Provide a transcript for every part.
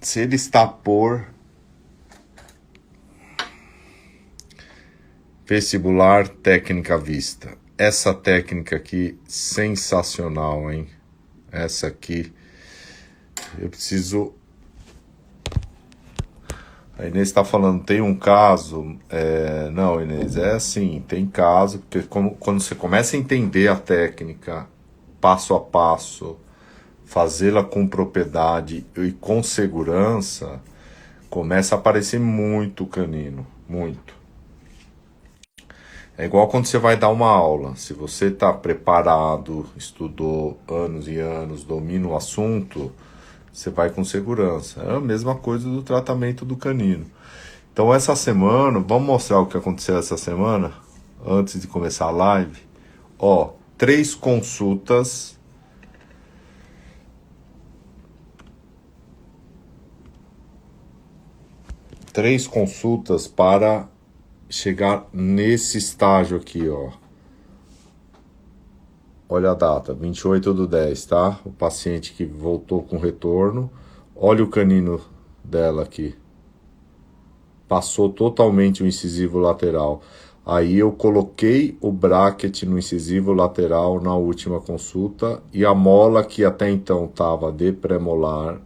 se ele está por vestibular técnica vista. Essa técnica aqui, sensacional, hein? Essa aqui, eu preciso... A Inês está falando, tem um caso... Não, Inês, é assim, tem caso, porque quando você começa a entender a técnica, passo a passo, fazê-la com propriedade e com segurança, começa a aparecer muito canino, muito. É igual quando você vai dar uma aula. Se você está preparado, estudou anos e anos, domina o assunto, você vai com segurança. É a mesma coisa do tratamento do canino. Então essa semana, vamos mostrar o que aconteceu essa semana, antes de começar a live. Ó, 3 consultas. Três consultas para chegar nesse estágio aqui, ó. Olha a data, 28/10, tá? O paciente que voltou com retorno. Olha o canino dela aqui. Passou totalmente o incisivo lateral. Aí eu coloquei o bracket no incisivo lateral na última consulta. E a mola que até então estava de premolar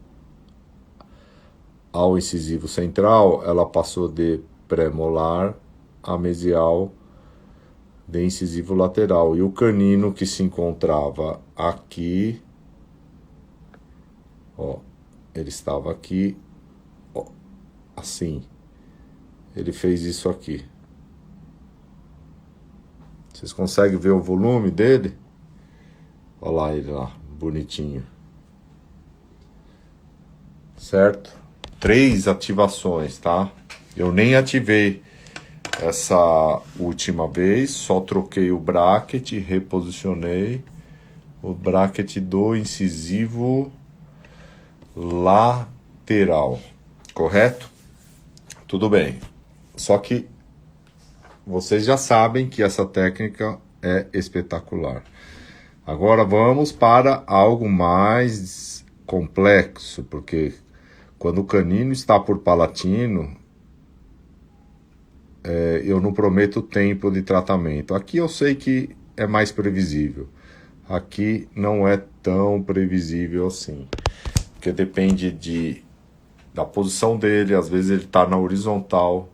ao incisivo central, ela passou de premolar a mesial de incisivo lateral. E o canino que se encontrava aqui, ó, ele estava aqui, ó, assim. Ele fez isso aqui. Vocês conseguem ver o volume dele? Olha lá ele lá, bonitinho. Certo? 3 ativações, tá? Eu nem ativei essa última vez, só troquei o bracket, reposicionei o bracket do incisivo lateral, correto? Tudo bem. Só que vocês já sabem que essa técnica é espetacular. Agora vamos para algo mais complexo, porque quando o canino está por palatino, eu não prometo tempo de tratamento. Aqui eu sei que é mais previsível. Aqui não é tão previsível assim. Porque depende da posição dele. Às vezes ele está na horizontal.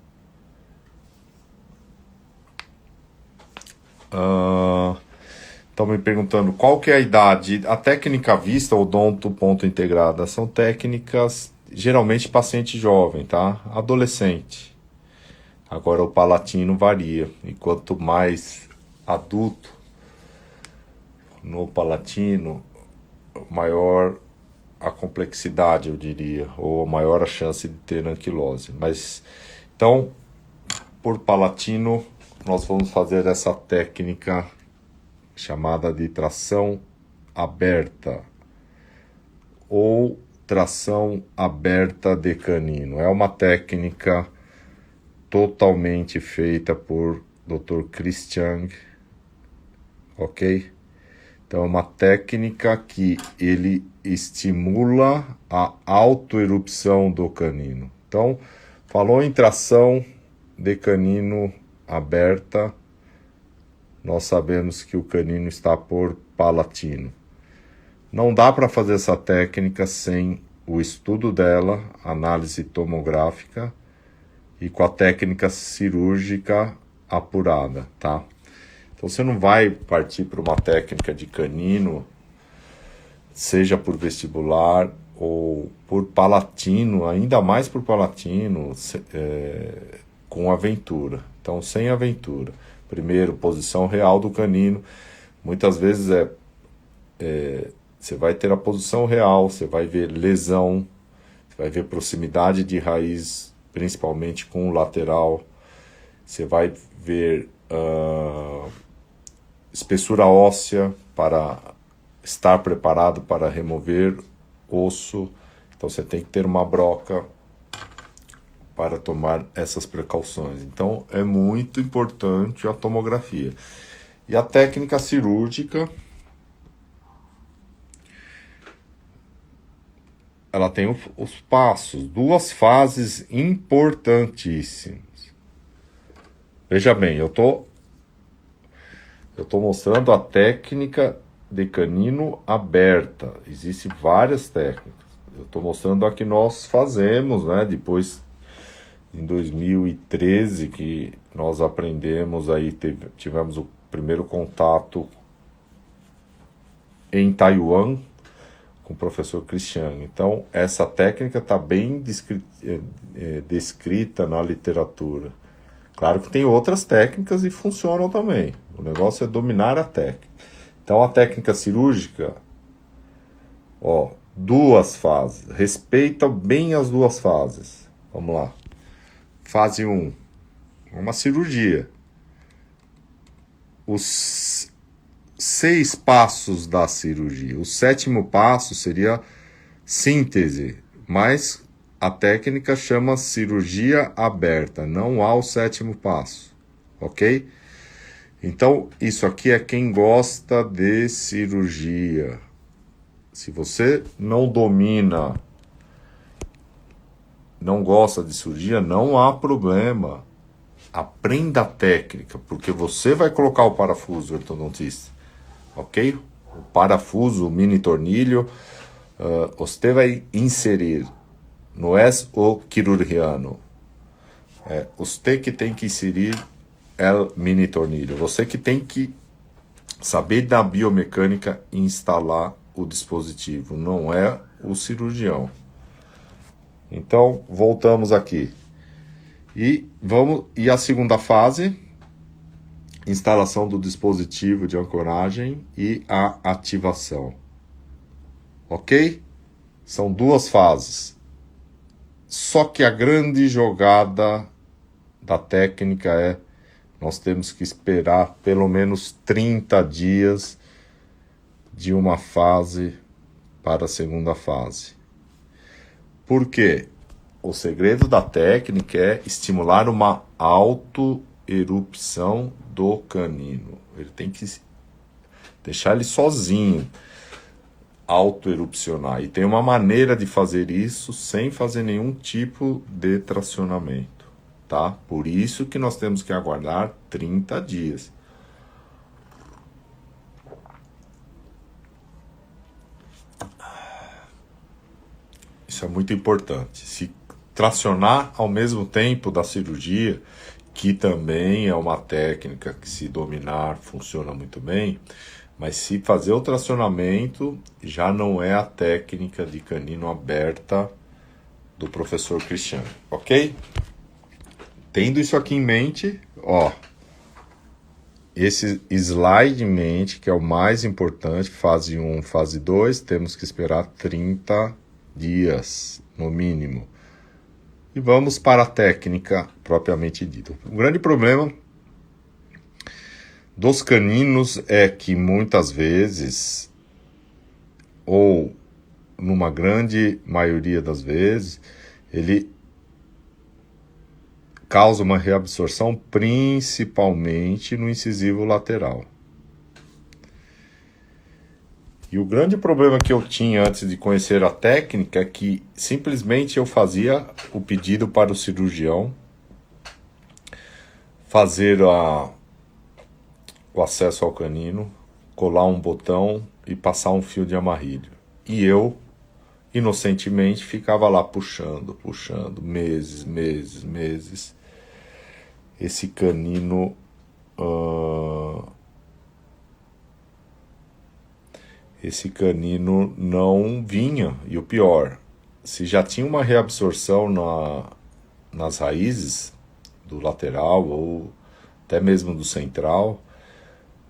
Estão me perguntando qual que é a idade. A técnica vista, odonto ponto integrada, são técnicas geralmente paciente jovem, tá? Adolescente. Agora o palatino varia, e quanto mais adulto no palatino, maior a complexidade, eu diria, ou maior a chance de ter anquilose. Mas, então, por palatino, nós vamos fazer essa técnica chamada de tração aberta, ou tração aberta de canino. É uma técnica totalmente feita por Dr. Chris Chang, ok? Então é uma técnica que ele estimula a autoerupção do canino. Então, falou em tração de canino aberta, nós sabemos que o canino está por palatino. Não dá para fazer essa técnica sem o estudo dela, análise tomográfica, e com a técnica cirúrgica apurada, tá? Então você não vai partir para uma técnica de canino, seja por vestibular ou por palatino, ainda mais por palatino, com aventura. Então, sem aventura. Primeiro, posição real do canino. Muitas vezes você vai ter a posição real, você vai ver lesão, você vai ver proximidade de raiz, principalmente com o lateral, você vai ver espessura óssea para estar preparado para remover osso. Então você tem que ter uma broca para tomar essas precauções. Então é muito importante a tomografia. E a técnica cirúrgica, ela tem os passos, duas fases importantíssimas. Veja bem, eu tô mostrando a técnica de canino aberta. Existem várias técnicas. Eu estou mostrando a que nós fazemos, né? Depois, em 2013, que nós aprendemos aí, tivemos o primeiro contato em Taiwan com o professor Cristiano. Então, essa técnica está bem descrita na literatura. Claro que tem outras técnicas e funcionam também. O negócio é dominar a técnica. Então, a técnica cirúrgica, ó, duas fases. Respeita bem as duas fases. Vamos lá. Fase 1, uma cirurgia. Os 6 passos da cirurgia. O 7º passo seria síntese, mas a técnica chama cirurgia aberta. Não há o 7º passo, ok? Então, isso aqui é quem gosta de cirurgia. Se você não domina, não gosta de cirurgia, não há problema. Aprenda a técnica, porque você vai colocar o parafuso, ortodontista, ok? O parafuso, o mini tornilho, você vai inserir. Não é o cirurgiano. É você que tem que inserir o mini tornilho. Você que tem que saber da biomecânica e instalar o dispositivo. Não é o cirurgião. Então, voltamos aqui. E a segunda fase, instalação do dispositivo de ancoragem e a ativação. Ok? São duas fases. Só que a grande jogada da técnica é nós temos que esperar pelo menos 30 dias de uma fase para a segunda fase. Por quê? O segredo da técnica é estimular uma autoerupção do canino. Ele tem que deixar ele sozinho autoerupcionar. E tem uma maneira de fazer isso sem fazer nenhum tipo de tracionamento, tá? Por isso que nós temos que aguardar 30 dias. Isso é muito importante. Se tracionar ao mesmo tempo da cirurgia, que também é uma técnica que, se dominar, funciona muito bem, mas se fazer o tracionamento, já não é a técnica de canino aberta do professor Cristiano, ok? Tendo isso aqui em mente, ó, esse slide em mente, que é o mais importante, fase 1, fase 2, temos que esperar 30 dias, no mínimo. E vamos para a técnica propriamente dita. O grande problema dos caninos é que muitas vezes, ou numa grande maioria das vezes, ele causa uma reabsorção principalmente no incisivo lateral. E o grande problema que eu tinha antes de conhecer a técnica é que simplesmente eu fazia o pedido para o cirurgião fazer o acesso ao canino, colar um botão e passar um fio de amarrilho. E eu, inocentemente, ficava lá puxando, meses. Esse canino... esse canino não vinha. E o pior, se já tinha uma reabsorção nas raízes do lateral ou até mesmo do central,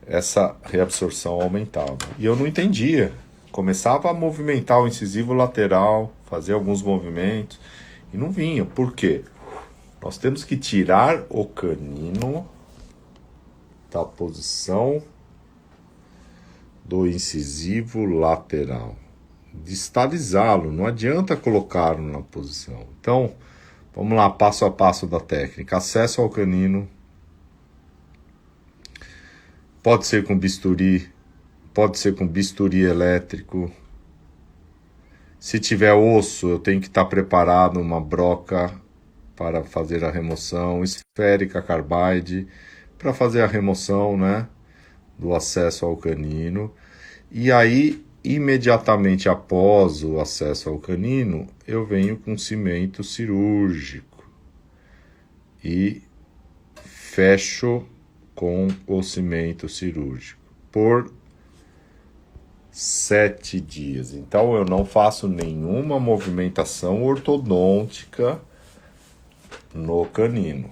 essa reabsorção aumentava. E eu não entendia. Começava a movimentar o incisivo lateral, fazer alguns movimentos, e não vinha. Por quê? Nós temos que tirar o canino da posição do incisivo lateral, distalizá-lo, não adianta colocá-lo na posição. Então, vamos lá, passo a passo da técnica. Acesso ao canino, pode ser com bisturi, pode ser com bisturi elétrico, Se tiver osso, eu tenho que estar preparado uma broca para fazer a remoção, esférica carbide para fazer a remoção, né, do acesso ao canino. E aí, imediatamente após o acesso ao canino, eu venho com cimento cirúrgico e fecho com o cimento cirúrgico por 7 dias. Então eu não faço nenhuma movimentação ortodôntica no canino.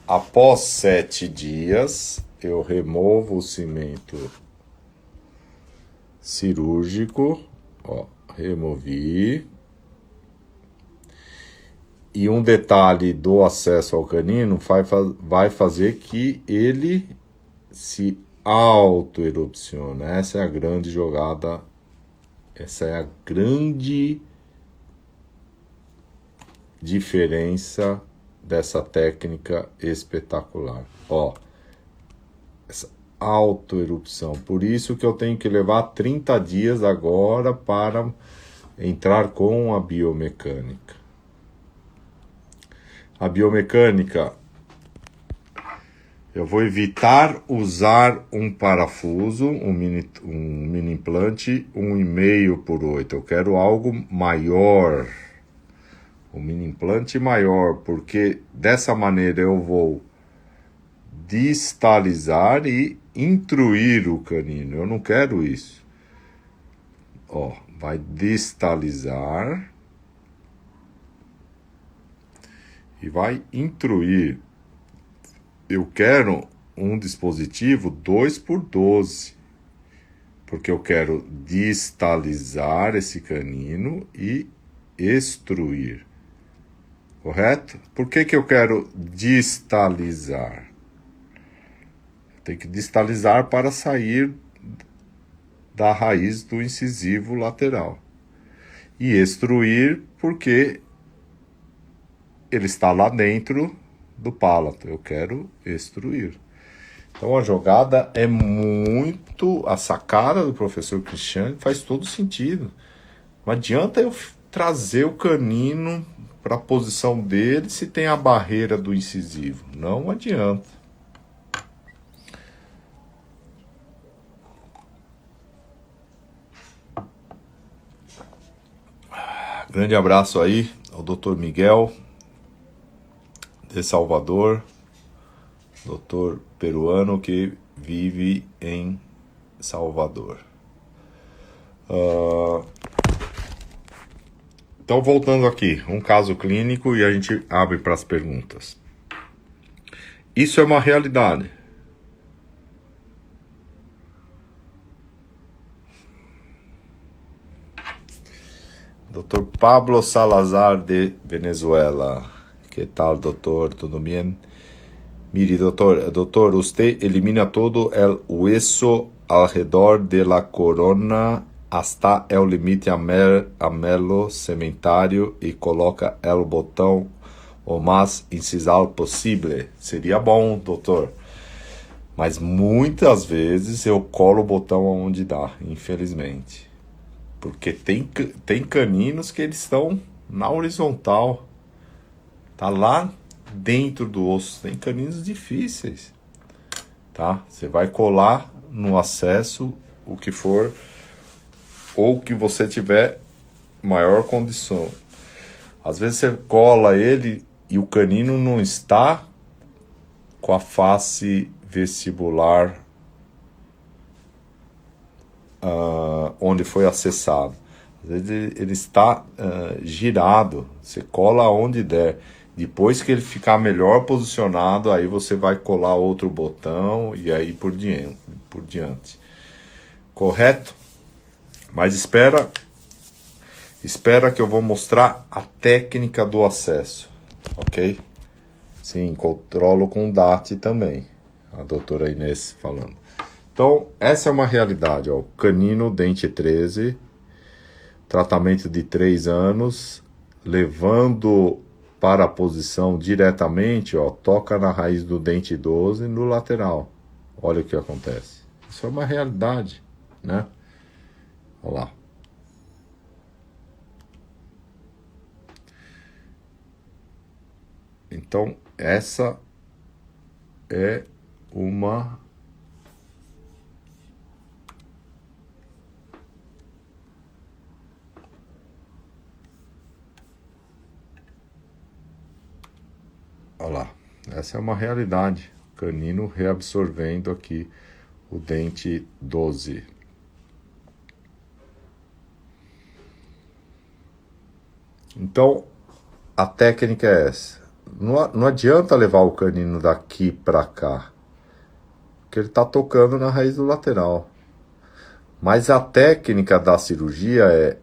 Após 7 dias, eu removo o cimento cirúrgico, ó, removi. E um detalhe do acesso ao canino vai fazer que ele se auto-erupciona. Essa é a grande jogada, essa é a grande diferença dessa técnica espetacular. Ó, essa auto-erupção. Por isso que eu tenho que levar 30 dias agora para entrar com a biomecânica. A biomecânica, eu vou evitar usar um parafuso, um mini implante, 1,5/8. Eu quero algo maior, um mini implante maior, porque dessa maneira eu vou distalizar e intruir o canino. Eu não quero isso. Ó, vai distalizar e vai intruir. Eu quero um dispositivo 2x12, porque eu quero distalizar esse canino e extruir. Correto? Por que eu quero distalizar? Tem que distalizar para sair da raiz do incisivo lateral. E extruir porque ele está lá dentro do palato. Eu quero extruir. Então a jogada é muito... A sacada do professor Cristiano faz todo sentido. Não adianta eu trazer o canino para a posição dele se tem a barreira do incisivo. Não adianta. Grande abraço aí ao Dr. Miguel de Salvador, doutor peruano que vive em Salvador. Então, voltando aqui, um caso clínico e a gente abre para as perguntas. Isso é uma realidade. Dr. Pablo Salazar de Venezuela. Que tal, doutor? Tudo bem? Mire, doutor, usted elimina todo el hueso alrededor de la corona hasta el limite amelo cementário e coloca el botão o mais incisal possível. Seria bom, doutor. Mas muitas vezes eu colo o botão onde dá, infelizmente. Porque tem caninos que eles estão na horizontal. Tá lá dentro do osso. Tem caninos difíceis. Tá? Você vai colar no acesso o que for, ou que você tiver maior condição. Às vezes você cola ele e o canino não está com a face vestibular onde foi acessado. Às vezes ele está girado. Você cola onde der. Depois que ele ficar melhor posicionado, aí você vai colar outro botão e aí por diante. Correto? Mas espera que eu vou mostrar a técnica do acesso, ok? Sim, controlo com DAT também, a doutora Inês falando. Então, essa é uma realidade, ó, canino dente 13, tratamento de 3 anos, levando para a posição diretamente, ó, toca na raiz do dente 12 no lateral. Olha o que acontece. Isso é uma realidade, né? Olha lá. Então, essa é uma olha lá, essa é uma realidade. Canino reabsorvendo aqui o dente 12. Então, a técnica é essa. Não adianta levar o canino daqui para cá, porque ele está tocando na raiz do lateral. Mas a técnica da cirurgia é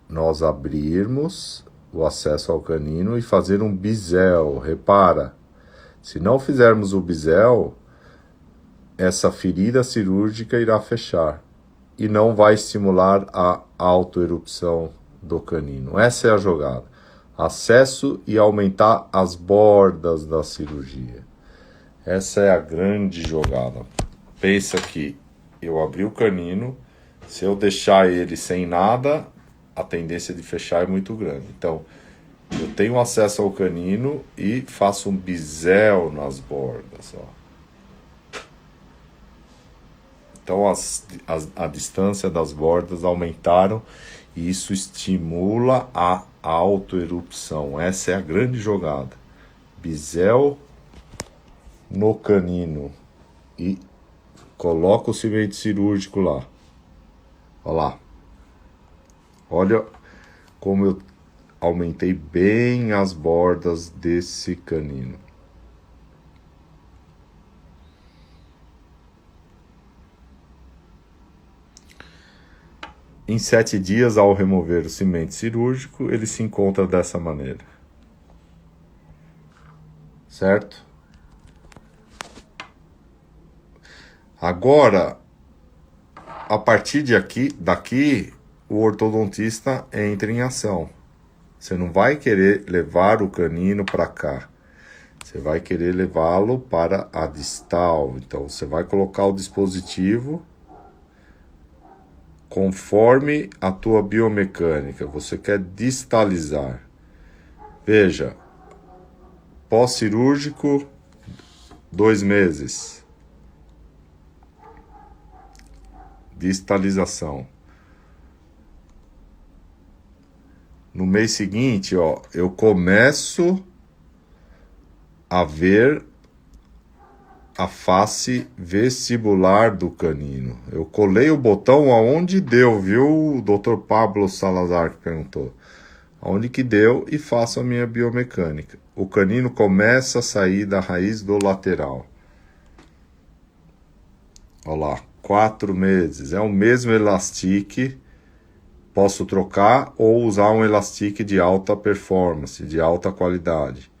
nós abrirmos o acesso ao canino e fazer um bisel. Repara, se não fizermos o bisel, essa ferida cirúrgica irá fechar e não vai estimular a autoerupção do canino. Essa é a jogada. Acesso e aumentar as bordas da cirurgia. Essa é a grande jogada. Pensa que eu abri o canino, se eu deixar ele sem nada, a tendência de fechar é muito grande. Então, eu tenho acesso ao canino e faço um bisel nas bordas. Ó. Então, a distância das bordas aumentaram e isso estimula a autoerupção. Essa é a grande jogada. Bisel no canino e coloca o cimento cirúrgico lá. Olha lá. Olha como eu aumentei bem as bordas desse canino. Em 7 dias, ao remover o cimento cirúrgico, ele se encontra dessa maneira. Certo? Agora, a partir daqui, o ortodontista entra em ação. Você não vai querer levar o canino para cá. Você vai querer levá-lo para a distal. Então, você vai colocar o dispositivo conforme a tua biomecânica. Você quer distalizar. Veja, pós-cirúrgico, 2 meses. Distalização. No mês seguinte, ó, eu começo a ver a face vestibular do canino. Eu colei o botão aonde deu, viu? O Dr. Pablo Salazar que perguntou. Aonde que deu e faço a minha biomecânica. O canino começa a sair da raiz do lateral. Olha lá, 4 meses. É o mesmo elastique. Posso trocar ou usar um elastique de alta performance, de alta qualidade.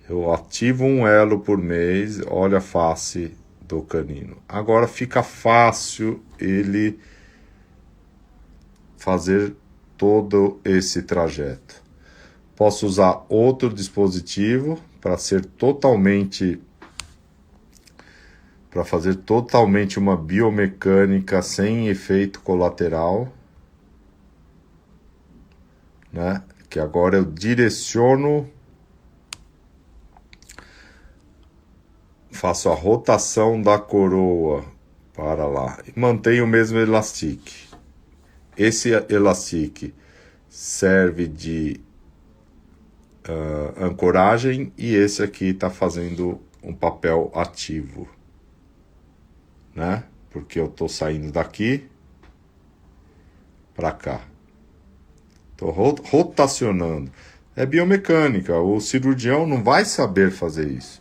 Eu ativo um elo por mês, olha a face do canino. Agora fica fácil ele fazer todo esse trajeto. Posso usar outro dispositivo para fazer totalmente uma biomecânica sem efeito colateral, né? Que agora eu direciono, faço a rotação da coroa para lá e mantenho o mesmo elastique. Esse elastique serve de ancoragem e esse aqui está fazendo um papel ativo, né? Porque eu estou saindo daqui para cá. Estou rotacionando. É biomecânica, o cirurgião não vai saber fazer isso.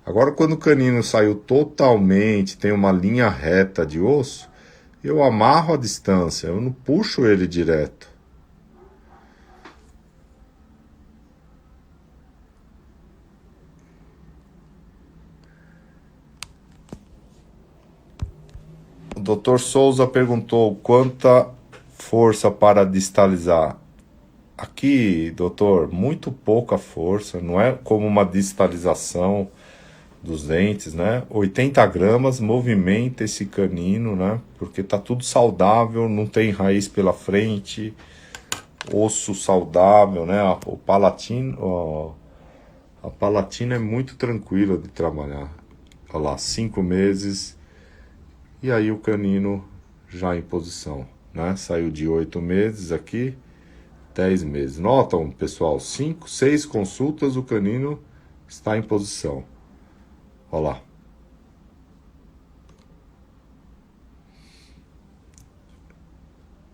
Agora, quando o canino saiu totalmente, tem uma linha reta de osso, eu amarro a distância, eu não puxo ele direto. O Dr. Souza perguntou quanta força para distalizar. Aqui, doutor, muito pouca força, não é como uma distalização dos dentes, né? 80 gramas, movimenta esse canino, né? Porque tá tudo saudável, não tem raiz pela frente, osso saudável, né? O palatino, A palatina é muito tranquila de trabalhar. Olha lá, 5 meses. E aí o canino já em posição, né? Saiu de 8 meses aqui, 10 meses. Notam, pessoal, 5, 6 consultas, o canino está em posição. Olha lá.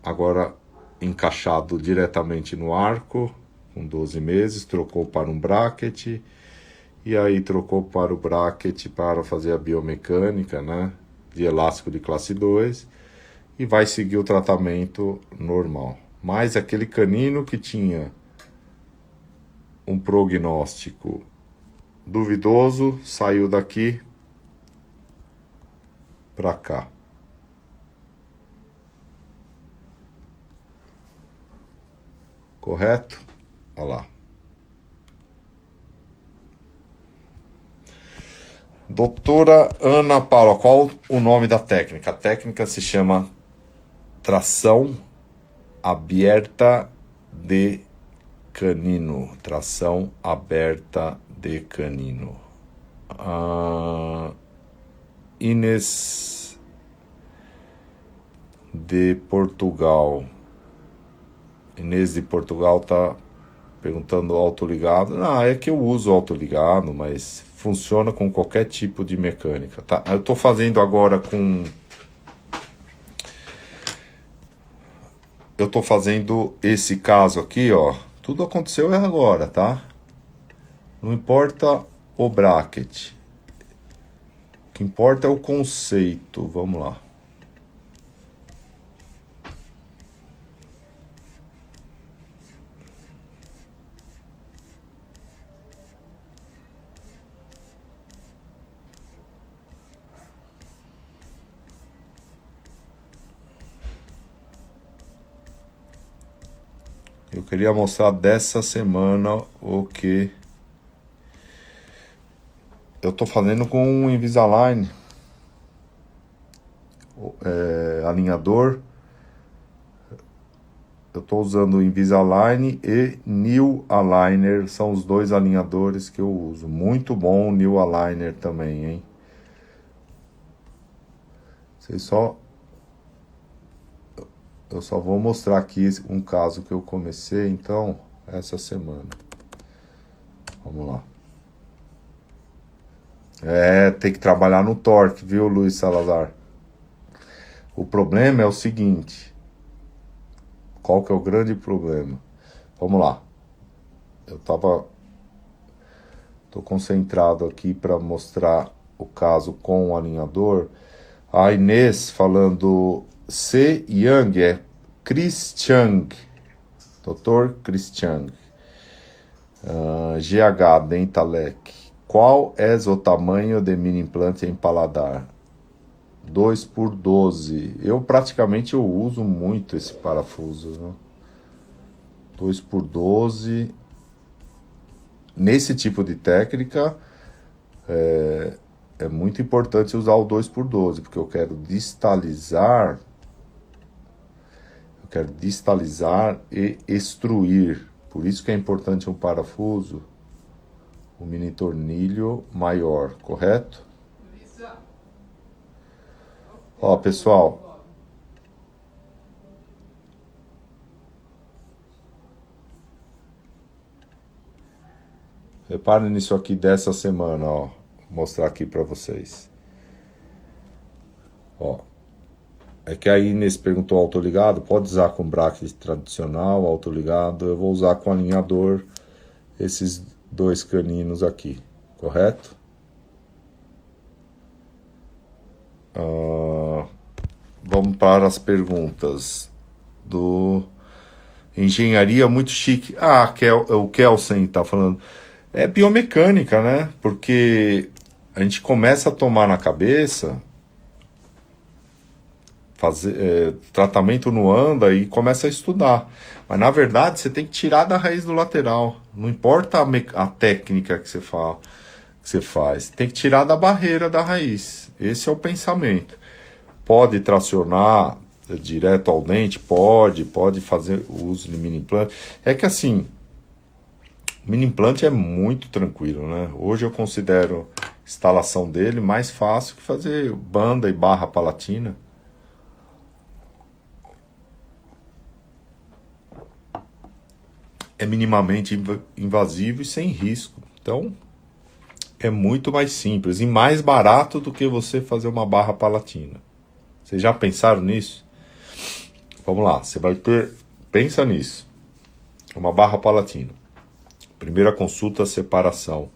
Agora encaixado diretamente no arco, com 12 meses, trocou para um bracket, e aí trocou para o bracket para fazer a biomecânica, né, de elástico de classe 2, e vai seguir o tratamento normal. Mas aquele canino que tinha um prognóstico duvidoso, saiu daqui para cá. Correto? Olha lá. Doutora Ana Paula, qual o nome da técnica? A técnica se chama tração aberta de canino. Tração aberta de canino. Inês de Portugal. Inês de Portugal tá perguntando autoligado. Não, é que eu uso autoligado, mas funciona com qualquer tipo de mecânica, tá? Eu tô fazendo agora com... Eu tô fazendo esse caso aqui, ó. Tudo aconteceu agora, tá? Não importa o bracket. O que importa é o conceito. Vamos lá. Eu queria mostrar dessa semana o que eu tô fazendo com o Invisalign, alinhador. Eu tô usando o Invisalign e New Aligner, são os dois alinhadores que eu uso. Muito bom o New Aligner também, hein? Eu só vou mostrar aqui um caso que eu comecei, então, essa semana. Vamos lá. Tem que trabalhar no torque, viu, Luiz Salazar? O problema é o seguinte. Qual que é o grande problema? Vamos lá. Tô concentrado aqui para mostrar o caso com o alinhador. A Inês falando C. Young, é Chris Chang. Dr. Chris Chang. GH Dentalec. Qual é o tamanho de mini implante em paladar? 2x12. Eu praticamente uso muito esse parafuso, né? 2x12. Nesse tipo de técnica, é muito importante usar o 2x12, porque eu quero distalizar e extruir. Por isso que é importante um parafuso, um mini tornilho maior, correto? Ó, pessoal, reparem nisso aqui dessa semana, ó. Vou mostrar aqui para vocês. Ó. É que a Inês perguntou autoligado, pode usar com bracket tradicional, autoligado. Eu vou usar com alinhador esses dois caninos aqui, correto? Vamos para as perguntas do Engenharia Muito Chique. O Kelsen tá falando. É biomecânica, né? Porque a gente começa a tomar na cabeça, fazer tratamento no anda e começa a estudar. Mas na verdade você tem que tirar da raiz do lateral. Não importa a técnica que você faz. Tem que tirar da barreira da raiz. Esse é o pensamento. Pode tracionar direto ao dente? Pode fazer o uso de mini implante. É que assim, O mini implante é muito tranquilo, né? Hoje eu considero a instalação dele mais fácil que fazer banda e barra palatina. É minimamente invasivo e sem risco. Então, é muito mais simples e mais barato do que você fazer uma barra palatina. Vocês já pensaram nisso? Vamos lá, você vai ter... Pensa nisso. Uma barra palatina. Primeira consulta, separação.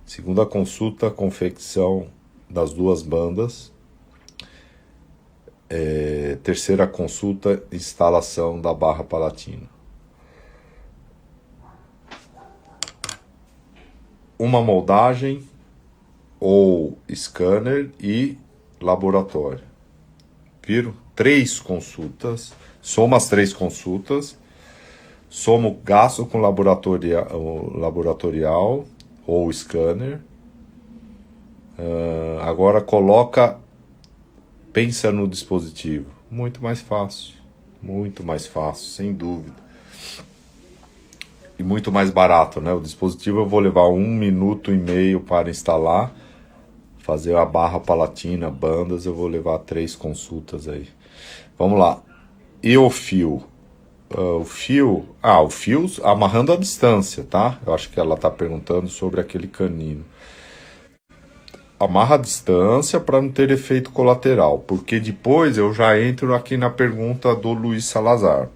Segunda consulta, confecção das duas bandas. Terceira consulta, instalação da barra palatina. Uma moldagem ou scanner e laboratório. Viram? 3 consultas. Soma as 3 consultas. Soma o gasto com laboratorial ou scanner. Agora pensa no dispositivo. Muito mais fácil, sem dúvida. E muito mais barato, né? O dispositivo eu vou levar 1 minuto e meio para instalar. Fazer a barra palatina, bandas, eu vou levar 3 consultas aí. Vamos lá. E o fio? O fio amarrando a distância, tá? Eu acho que ela tá perguntando sobre aquele canino. Amarra a distância para não ter efeito colateral, porque depois eu já entro aqui na pergunta do Luiz Salazar.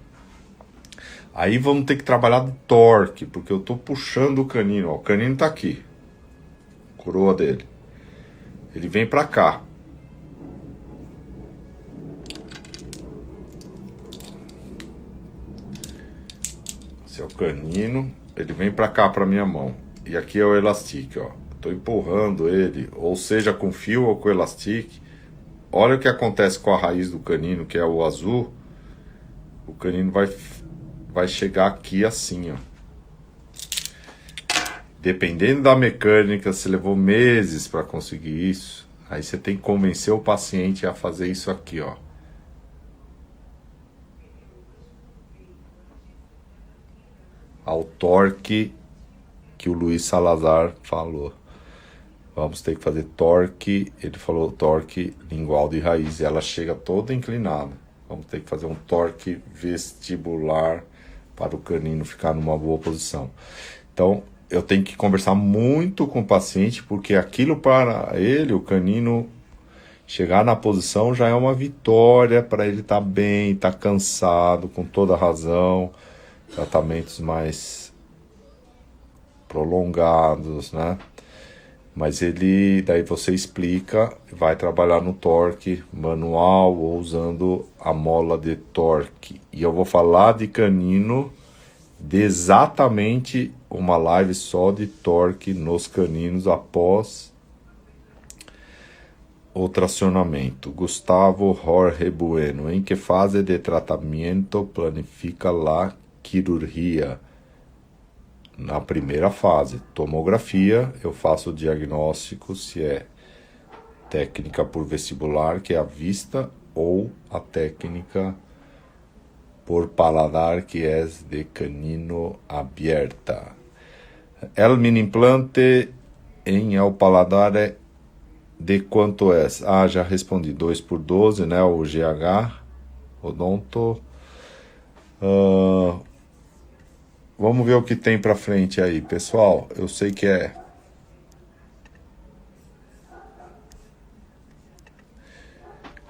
Aí vamos ter que trabalhar do torque, porque eu tô puxando o canino, ó. O canino tá aqui. Coroa dele. Ele vem pra cá. Esse é o canino. Ele vem pra cá, pra minha mão. E aqui é o elastique, ó. Tô empurrando ele, ou seja, com fio ou com elastique. Olha o que acontece com a raiz do canino, que é o azul. O canino vai chegar aqui assim, ó. Dependendo da mecânica, você levou meses para conseguir isso. Aí você tem que convencer o paciente a fazer isso aqui, ó. Ao torque que o Luiz Salazar falou. Vamos ter que fazer torque, ele falou torque lingual de raiz, e ela chega toda inclinada. Vamos ter que fazer um torque vestibular para o canino ficar numa boa posição. Então, eu tenho que conversar muito com o paciente, porque aquilo para ele, o canino, chegar na posição já é uma vitória para ele estar bem, estar cansado, com toda razão, tratamentos mais prolongados, né? Mas daí você explica, vai trabalhar no torque manual ou usando a mola de torque. E eu vou falar de canino, de exatamente uma live só de torque nos caninos após o tracionamento. Gustavo Jorge Bueno, em que fase de tratamento planifica la cirurgia? Na primeira fase, tomografia, eu faço o diagnóstico se é técnica por vestibular, que é a vista, ou a técnica por paladar, que é de canino aberta. El mini implante em el paladar é de quanto é? Ah, já respondi, 2x12, né, o GH, odonto. Vamos ver o que tem pra frente aí, pessoal. Eu sei que é...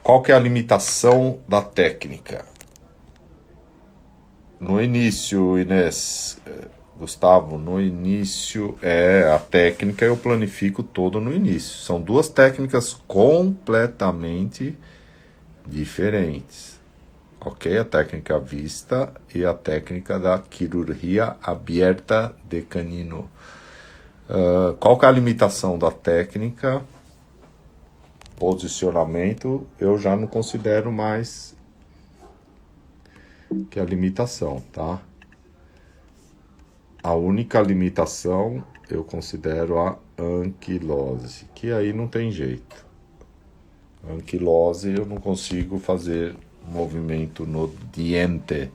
Qual que é a limitação da técnica? No início, Inês, Gustavo, no início, a técnica eu planifico todo no início. São 2 técnicas completamente diferentes. Ok? A técnica vista e a técnica da cirurgia aberta de canino. Qual que é a limitação da técnica? Posicionamento, eu já não considero mais que a limitação, tá? A única limitação eu considero a anquilose, que aí não tem jeito. Anquilose eu não consigo fazer movimento no diente.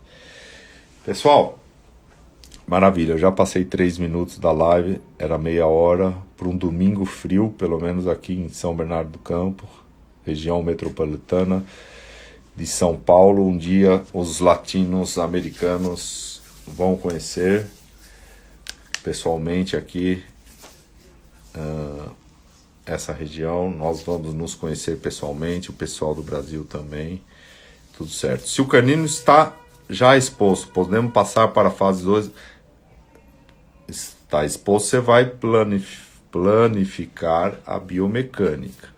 Pessoal, Maravilha, eu já passei 3 minutos da live, era meia hora, para um domingo frio, pelo menos aqui em São Bernardo do Campo, região metropolitana de São Paulo. Um dia os latinos americanos vão conhecer pessoalmente aqui essa região, nós vamos nos conhecer pessoalmente, o pessoal do Brasil também, tudo certo. Se o canino está já exposto, podemos passar para a fase 2. Está exposto, você vai planificar a biomecânica.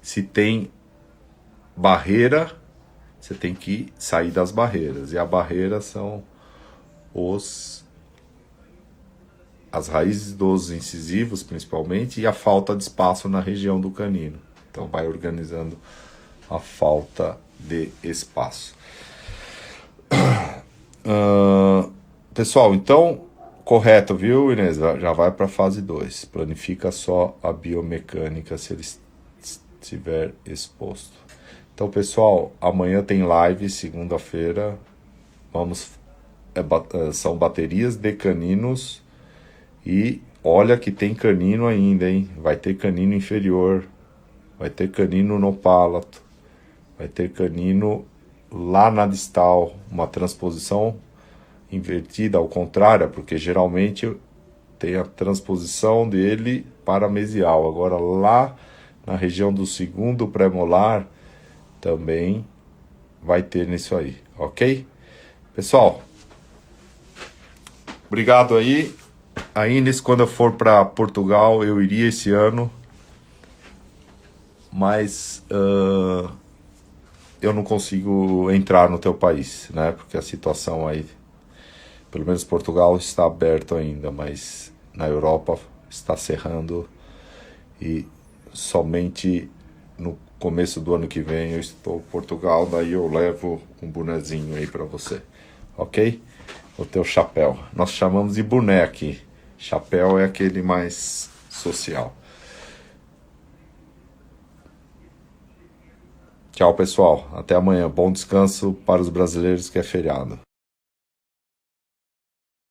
Se tem barreira, você tem que sair das barreiras. E a barreira são as raízes dos incisivos, principalmente, e a falta de espaço na região do canino. Então vai organizando a falta de espaço. Pessoal, então, correto, viu, Inês? Já vai para a fase 2. Planifica só a biomecânica se ele estiver exposto. Então, pessoal, amanhã tem live, segunda-feira. São baterias de caninos. E olha que tem canino ainda, hein? Vai ter canino inferior, vai ter canino no pálato, vai ter canino lá na distal, uma transposição invertida ao contrário, porque geralmente tem a transposição dele para mesial. Agora lá na região do segundo pré-molar também vai ter nisso aí, ok? Pessoal, obrigado aí. A Inês, quando eu for para Portugal, eu iria esse ano, mas eu não consigo entrar no teu país, né? Porque a situação aí, pelo menos Portugal está aberto ainda, mas na Europa está cerrando e somente no começo do ano que vem eu estou em Portugal, daí eu levo um bonezinho aí para você, ok? O teu chapéu, nós chamamos de boné aqui. Chapéu é aquele mais social. Tchau, pessoal. Até amanhã. Bom descanso para os brasileiros que é feriado.